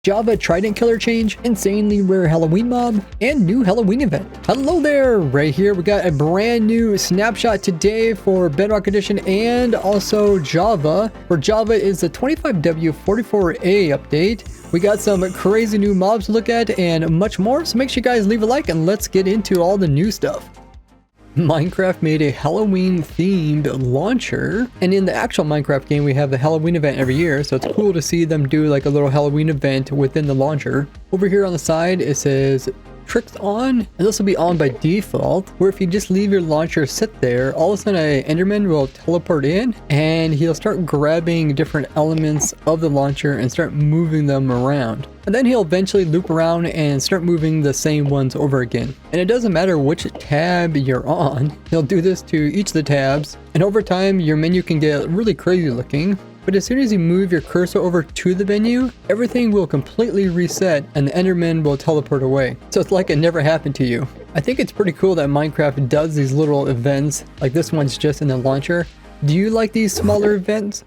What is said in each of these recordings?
Java Trident killer change, insanely rare Halloween mob, and new Halloween event. Hello there, right here we got a brand new snapshot today for Bedrock Edition and also Java. For Java is the 25W44A update. We got some crazy new mobs to look at and much more, so make sure you guys leave a like and let's get into all the new stuff. Minecraft made a Halloween themed launcher, and in the actual Minecraft game we have the Halloween event every year, so it's cool to see them do like a little Halloween event within the launcher. Over here on the side it says tricks on, and this will be on by default, where if you just leave your launcher sit there, all of a sudden an Enderman will teleport in and he'll start grabbing different elements of the launcher and start moving them around. And then he'll eventually loop around and start moving the same ones over again. And it doesn't matter which tab you're on, he'll do this to each of the tabs, and over time your menu can get really crazy looking. But as soon as you move your cursor over to the menu, everything will completely reset and the Enderman will teleport away. So it's like it never happened to you. I think it's pretty cool that Minecraft does these little events, like this one's just in the launcher. Do you like these smaller events?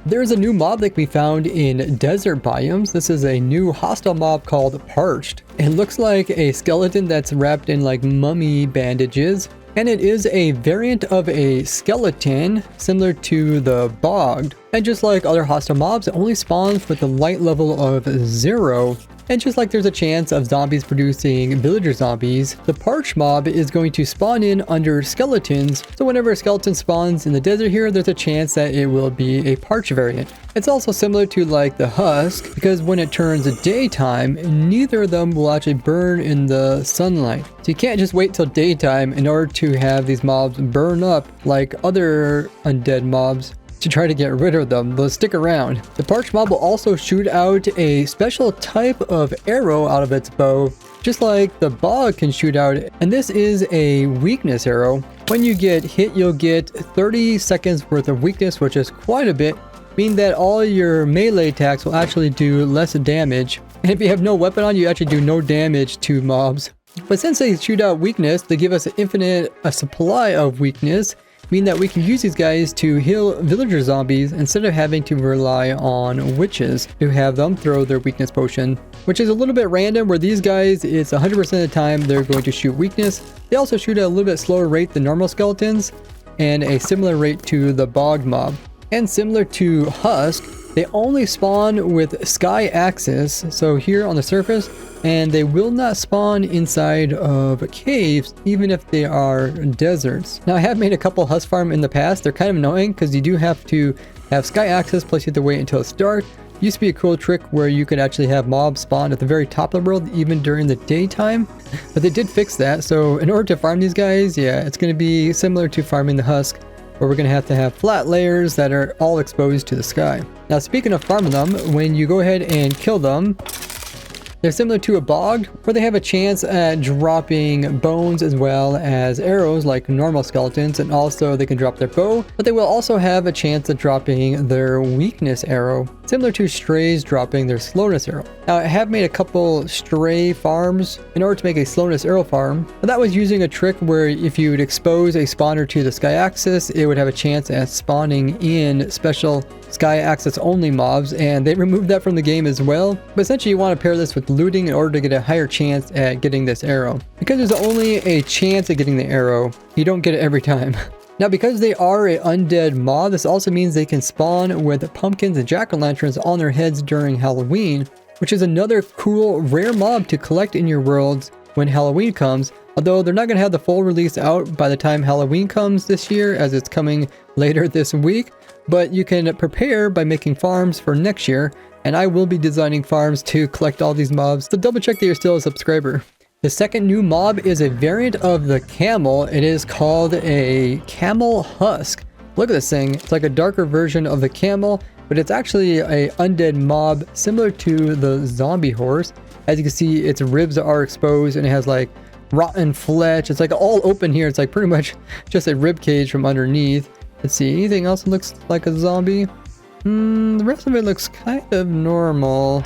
There's a new mob that we found in desert biomes. This is a new hostile mob called Parched. It looks like a skeleton that's wrapped in like mummy bandages. And it is a variant of a skeleton similar to the bogged. And just like other hostile mobs, it only spawns with a light level of 0. And just like there's a chance of zombies producing villager zombies, the Parched mob is going to spawn in under skeletons. So whenever a skeleton spawns in the desert here, there's a chance that it will be a Parched variant. It's also similar to like the Husk, because when it turns daytime, neither of them will actually burn in the sunlight. So you can't just wait till daytime in order to have these mobs burn up like other undead mobs. To try to get rid of them, they'll stick around. The Parched mob will also shoot out a special type of arrow out of its bow, just like the bog can shoot out, and this is a weakness arrow. When you get hit, you'll get 30 seconds worth of weakness, which is quite a bit, meaning that all your melee attacks will actually do less damage. And if you have no weapon on, you actually do no damage to mobs. But since they shoot out weakness, they give us an infinite supply of weakness, mean that we can use these guys to heal villager zombies instead of having to rely on witches to have them throw their weakness potion, which is a little bit random, where these guys, it's 100% of the time they're going to shoot weakness. They also shoot at a little bit slower rate than normal skeletons and a similar rate to the bogged mob. And similar to Husk, they only spawn with sky axis, so here on the surface, and they will not spawn inside of caves even if they are deserts. Now I have made a couple Husk farm in the past. They're kind of annoying because you do have to have sky access, plus you have to wait until it's dark. Used to be a cool trick where you could actually have mobs spawn at the very top of the world even during the daytime, but they did fix that. So in order to farm these guys, yeah, it's going to be similar to farming the Husk, where we're going to have flat layers that are all exposed to the sky. Now speaking of farming them, when you go ahead and kill them, they're similar to a bogged, where they have a chance at dropping bones as well as arrows like normal skeletons, and also they can drop their bow, but they will also have a chance at dropping their weakness arrow, similar to strays dropping their slowness arrow. Now I have made a couple stray farms in order to make a slowness arrow farm, but that was using a trick where if you would expose a spawner to the sky axis, it would have a chance at spawning in special sky axis only mobs, and they removed that from the game as well. But essentially you want to pair this with looting in order to get a higher chance at getting this arrow. Because there's only a chance at getting the arrow, you don't get it every time. Now because they are an undead mob, this also means they can spawn with pumpkins and jack-o'-lanterns on their heads during Halloween, which is another cool rare mob to collect in your worlds when Halloween comes. Although they're not going to have the full release out by the time Halloween comes this year, as it's coming later this week. But you can prepare by making farms for next year, and I will be designing farms to collect all these mobs, so double check that you're still a subscriber. The second new mob is a variant of the camel. It is called a Camel Husk. Look at this thing. It's like a darker version of the camel, but it's actually a undead mob similar to the zombie horse. As you can see, its ribs are exposed and it has like rotten flesh. It's like all open here. It's like pretty much just a rib cage from underneath. Let's see, anything else that looks like a zombie? The rest of it looks kind of normal.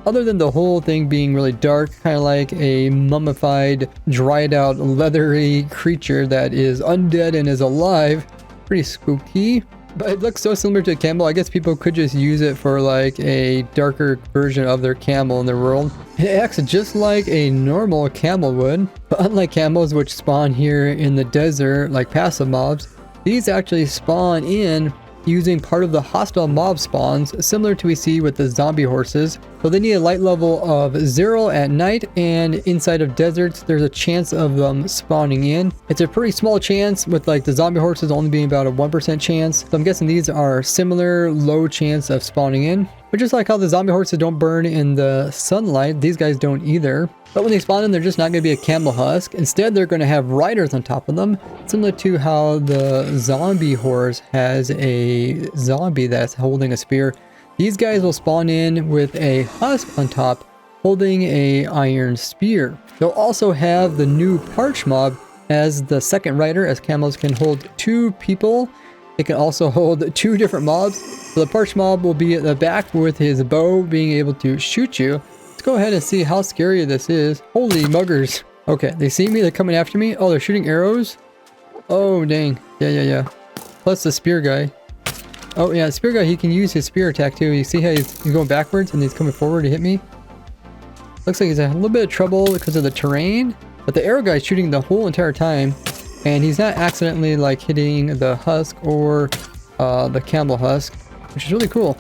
Other than the whole thing being really dark, kind of like a mummified, dried out, leathery creature that is undead and is alive. Pretty spooky. But it looks so similar to a camel. I guess people could just use it for like a darker version of their camel in their world. It acts just like a normal camel would, but unlike camels which spawn here in the desert like passive mobs, these actually spawn in using part of the hostile mob spawns, similar to we see with the zombie horses. So they need a light level of 0 at night, and inside of deserts there's a chance of them spawning in. It's a pretty small chance, with like the zombie horses only being about a 1% chance. So I'm guessing these are similar low chance of spawning in. But just like how the zombie horses don't burn in the sunlight, these guys don't either. But when they spawn in, they're just not going to be a camel husk. Instead, they're going to have riders on top of them, similar to how the zombie horse has a zombie that's holding a spear. These guys will spawn in with a husk on top, holding a iron spear. They'll also have the new Parched mob as the second rider, as camels can hold 2 people. It can also hold 2 different mobs. So the Parched mob will be at the back with his bow, being able to shoot you. Go ahead and see how scary this is. Holy muggers. Okay, they see me, they're coming after me. Oh, they're shooting arrows. Oh, dang. Yeah. Plus the spear guy. Oh, yeah, the spear guy, he can use his spear attack too. You see how he's going backwards and he's coming forward to hit me? Looks like he's having a little bit of trouble because of the terrain. But the arrow guy's shooting the whole entire time. And he's not accidentally like hitting the husk or the camel husk, which is really cool.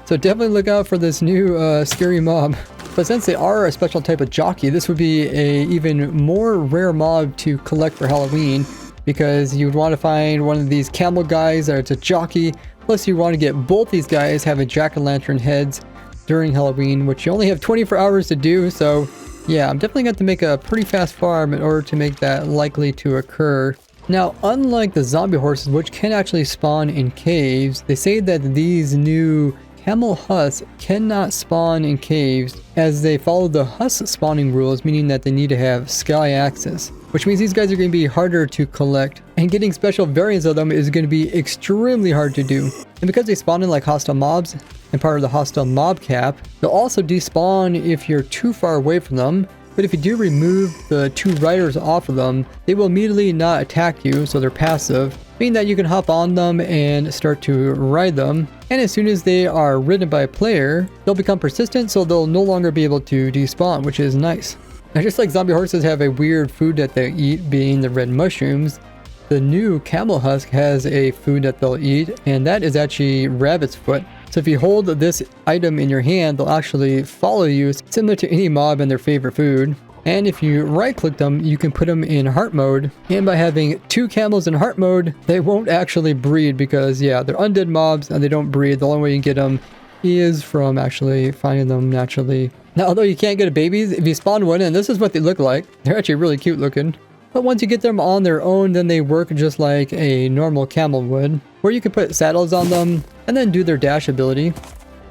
So definitely look out for this new scary mob. But since they are a special type of jockey, this would be a even more rare mob to collect for Halloween, because you would want to find one of these camel guys that's a jockey. Plus you want to get both these guys having jack-o'-lantern heads during Halloween, which you only have 24 hours to do. So yeah, I'm definitely going to make a pretty fast farm in order to make that likely to occur. Now, unlike the zombie horses, which can actually spawn in caves, they say that these new camel husks cannot spawn in caves, as they follow the husk spawning rules, meaning that they need to have sky access, which means these guys are going to be harder to collect, and getting special variants of them is going to be extremely hard to do. And because they spawn in like hostile mobs and part of the hostile mob cap, they'll also despawn if you're too far away from them. But if you do remove the 2 riders off of them, they will immediately not attack you, so they're passive, meaning that you can hop on them and start to ride them. And as soon as they are ridden by a player, they'll become persistent, so they'll no longer be able to despawn, which is nice. Now, just like zombie horses have a weird food that they eat, being the red mushrooms, the new camel husk has a food that they'll eat, and that is actually rabbit's foot. So if you hold this item in your hand, they'll actually follow you, similar to any mob and their favorite food. And if you right click them, you can put them in heart mode. And by having 2 camels in heart mode, they won't actually breed, because yeah, they're undead mobs and they don't breed. The only way you can get them is from actually finding them naturally. Now, although you can't get a babies, if you spawn one in, this is what they look like. They're actually really cute looking. But once you get them on their own, then they work just like a normal camel would, where you can put saddles on them and then do their dash ability.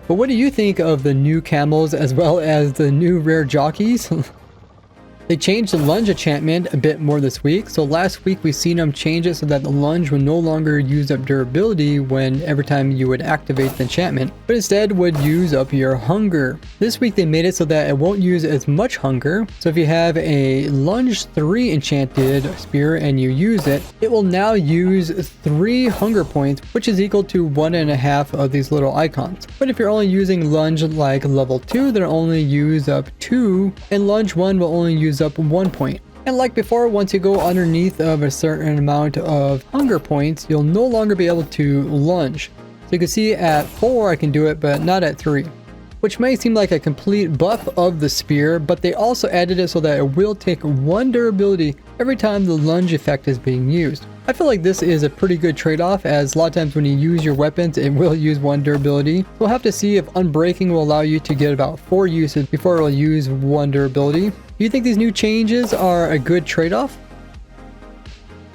But what do you think of the new camels as well as the new rare jockeys? They changed the lunge enchantment a bit more this week. So last week we seen them change it so that the lunge would no longer use up durability when every time you would activate the enchantment, but instead would use up your hunger. This week they made it so that it won't use as much hunger. So if you have a lunge 3 enchanted spear and you use it, it will now use 3 hunger points, which is equal to 1.5 of these little icons. But if you're only using lunge like level 2, then only use up 2, and lunge 1 will only use up 1 point. And like before, once you go underneath of a certain amount of hunger points, you'll no longer be able to lunge. So you can see at 4 I can do it, but not at 3. Which may seem like a complete buff of the spear, but they also added it so that it will take 1 durability every time the lunge effect is being used. I feel like this is a pretty good trade-off, as a lot of times when you use your weapons, it will use 1 durability. We'll have to see if unbreaking will allow you to get about 4 uses before it will use 1 durability. Do you think these new changes are a good trade-off?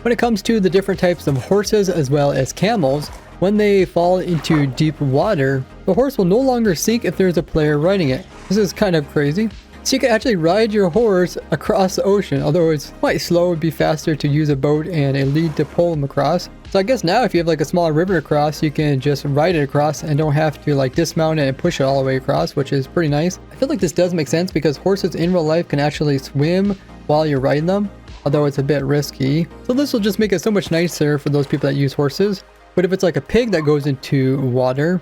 When it comes to the different types of horses as well as camels, when they fall into deep water, the horse will no longer sink if there's a player riding it. This is kind of crazy. So you can actually ride your horse across the ocean, although it's quite slow. It would be faster to use a boat and a lead to pull them across. So I guess now if you have like a small river to cross, you can just ride it across and don't have to like dismount it and push it all the way across, which is pretty nice. I feel like this does make sense because horses in real life can actually swim while you're riding them, although it's a bit risky. So this will just make it so much nicer for those people that use horses. But if it's like a pig that goes into water,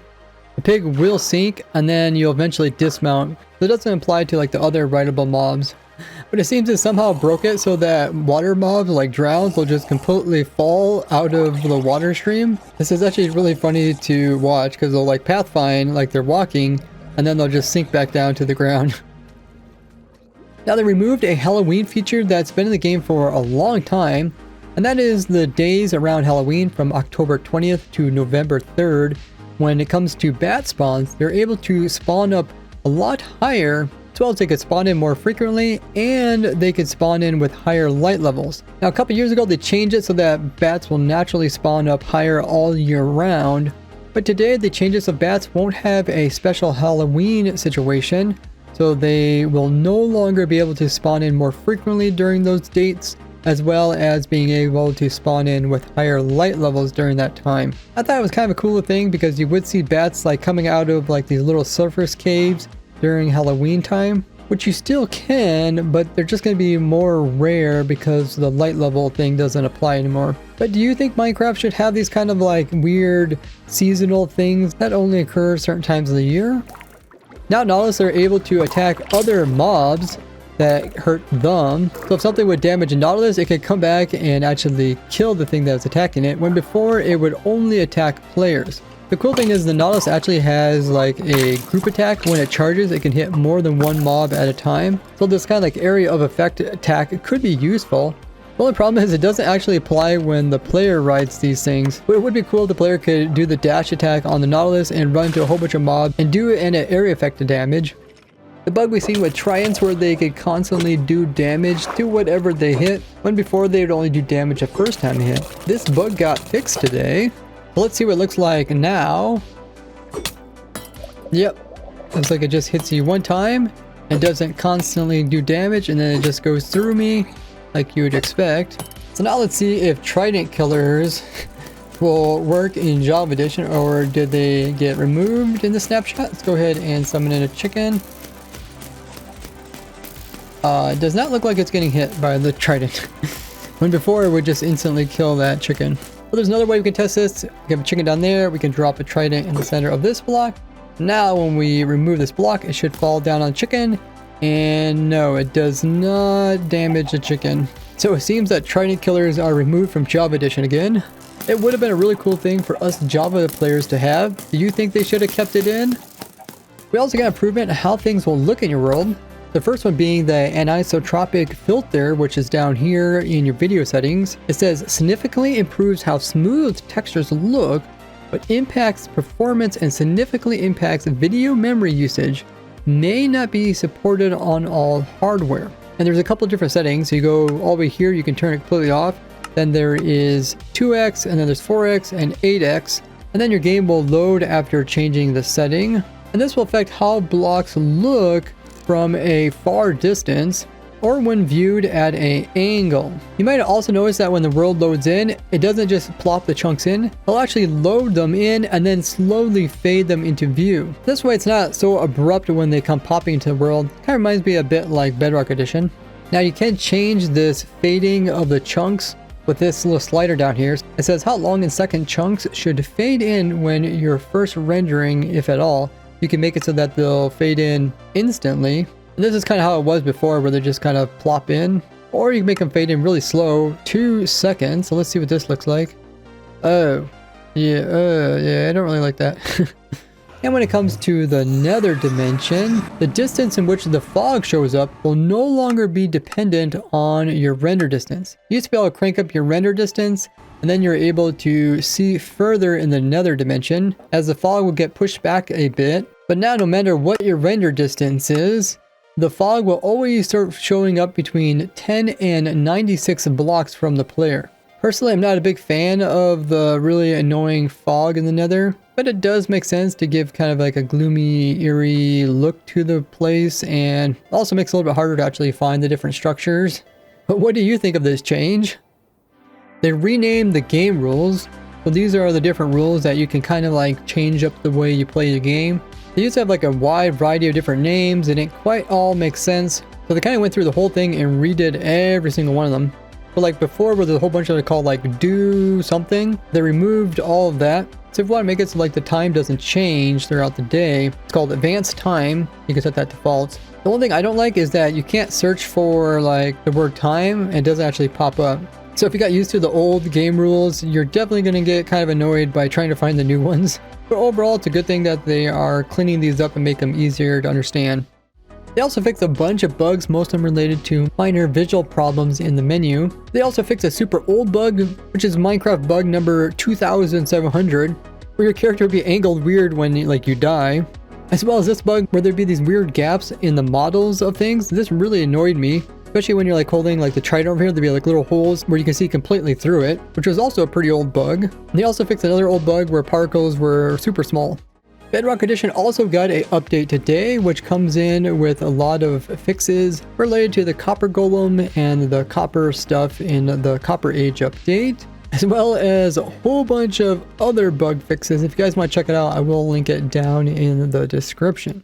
the pig will sink and then you'll eventually dismount. So it doesn't apply to like the other rideable mobs. But it seems it somehow broke it so that water mobs like drowns will just completely fall out of the water stream. This is actually really funny to watch because they'll like pathfind like they're walking and then they'll just sink back down to the ground. Now they removed a Halloween feature that's been in the game for a long time, and that is the days around Halloween from October 20th to November 3rd. When it comes to bat spawns, they're able to spawn up a lot higher, as well as they could spawn in more frequently, and they could spawn in with higher light levels. Now a couple years ago they changed it so that bats will naturally spawn up higher all year round, but today they changed it so bats won't have a special Halloween situation, so they will no longer be able to spawn in more frequently during those dates, as well as being able to spawn in with higher light levels during that time. I thought it was kind of a cool thing because you would see bats like coming out of like these little surface caves during Halloween time, which you still can, but they're just going to be more rare because the light level thing doesn't apply anymore. But do you think Minecraft should have these kind of like weird seasonal things that only occur certain times of the year? Now Nautilus are able to attack other mobs that hurt them. So if something would damage a Nautilus, it could come back and actually kill the thing that's attacking it, when before it would only attack players. The cool thing is the Nautilus actually has like a group attack. When it charges, it can hit more than one mob at a time. So this kind of like area of effect attack could be useful. The only problem is it doesn't actually apply when the player rides these things. But it would be cool if the player could do the dash attack on the Nautilus and run into a whole bunch of mobs and do it in an area effect damage. The bug we've seen with Tridents where they could constantly do damage to whatever they hit, when before they would only do damage the first time they hit. This bug got fixed today. So let's see what it looks like now. Yep, looks like it just hits you one time. It doesn't constantly do damage and then it just goes through me like you would expect. So now let's see if Trident killers will work in Java Edition, or did they get removed in the snapshot? Let's go ahead and summon in a chicken. It does not look like it's getting hit by the Trident. When before it would just instantly kill that chicken. Well, there's another way we can test this. We have a chicken down there. We can drop a Trident in the center of this block. Now when we remove this block, it should fall down on chicken. And no, it does not damage the chicken. So it seems that Trident killers are removed from Java Edition again. It would have been a really cool thing for us Java players to have. Do you think they should have kept it in? We also got improvement on how things will look in your world. The first one being the anisotropic filter, which is down here in your video settings. It says significantly improves how smooth textures look, but impacts performance and significantly impacts video memory usage. May not be supported on all hardware. And there's a couple of different settings. So you go all the way here, you can turn it completely off. Then there is 2x, and then there's 4x and 8x. And then your game will load after changing the setting. And this will affect how blocks look from a far distance or when viewed at an angle. You might also notice that when the world loads in, it doesn't just plop the chunks in. It'll actually load them in and then slowly fade them into view. This way it's not so abrupt when they come popping into the world. Kind of reminds me a bit like Bedrock Edition. Now you can change this fading of the chunks with this little slider down here. It says how long in second chunks should fade in when you're first rendering, if at all. You can make it so that they'll fade in instantly. And this is kind of how it was before, where they just kind of plop in. Or you can make them fade in really slow, 2 seconds. So let's see what this looks like. Oh, yeah, I don't really like that. And when it comes to the nether dimension, the distance in which the fog shows up will no longer be dependent on your render distance. You used to be able to crank up your render distance, and then you're able to see further in the nether dimension as the fog will get pushed back a bit. But now no matter what your render distance is, the fog will always start showing up between 10 and 96 blocks from the player. Personally, I'm not a big fan of the really annoying fog in the nether, but it does make sense to give kind of like a gloomy, eerie look to the place, and also makes it a little bit harder to actually find the different structures. But what do you think of this change? They renamed the game rules. So these are the different rules that you can kind of like change up the way you play the game. They used to have like a wide variety of different names. It didn't quite all make sense. So they kind of went through the whole thing and redid every single one of them. But like before, where there's a whole bunch of it called like do something, they removed all of that. So if you want to make it so like the time doesn't change throughout the day, it's called advanced time. You can set that default. The only thing I don't like is that you can't search for like the word time and it doesn't actually pop up. So if you got used to the old game rules, you're definitely going to get kind of annoyed by trying to find the new ones. But overall, it's a good thing that they are cleaning these up and make them easier to understand. They also fixed a bunch of bugs, most of them related to minor visual problems in the menu. They also fixed a super old bug, which is Minecraft bug number 2700, where your character would be angled weird when you die. As well as this bug where there'd be these weird gaps in the models of things. This really annoyed me, especially when you're like holding like the Trident over here. There'd be like little holes where you can see completely through it, which was also a pretty old bug. And they also fixed another old bug where particles were super small. Bedrock Edition also got an update today, which comes in with a lot of fixes related to the copper golem and the copper stuff in the Copper Age update, as well as a whole bunch of other bug fixes. If you guys want to check it out, I will link it down in the description.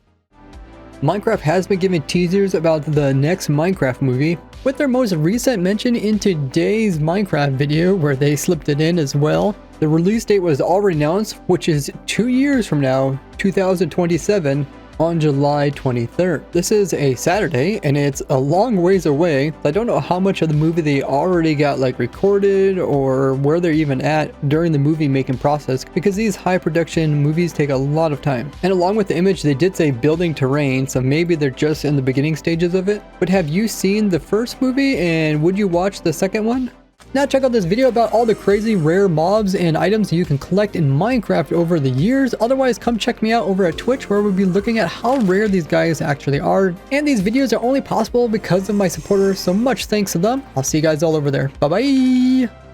Minecraft has been giving teasers about the next Minecraft movie, with their most recent mention in today's Minecraft video where they slipped it in as well. The release date was already announced, which is 2 years from now, 2027, on July 23rd. This is a Saturday and it's a long ways away. I don't know how much of the movie they already got like recorded or where they're even at during the movie making process, because these high production movies take a lot of time. And along with the image, they did say building terrain, so maybe they're just in the beginning stages of it. But have you seen the first movie and would you watch the second one? Now check out this video about all the crazy rare mobs and items you can collect in Minecraft over the years. Otherwise, come check me out over at Twitch, where we'll be looking at how rare these guys actually are. And these videos are only possible because of my supporters, so much thanks to them. I'll see you guys all over there. Bye bye!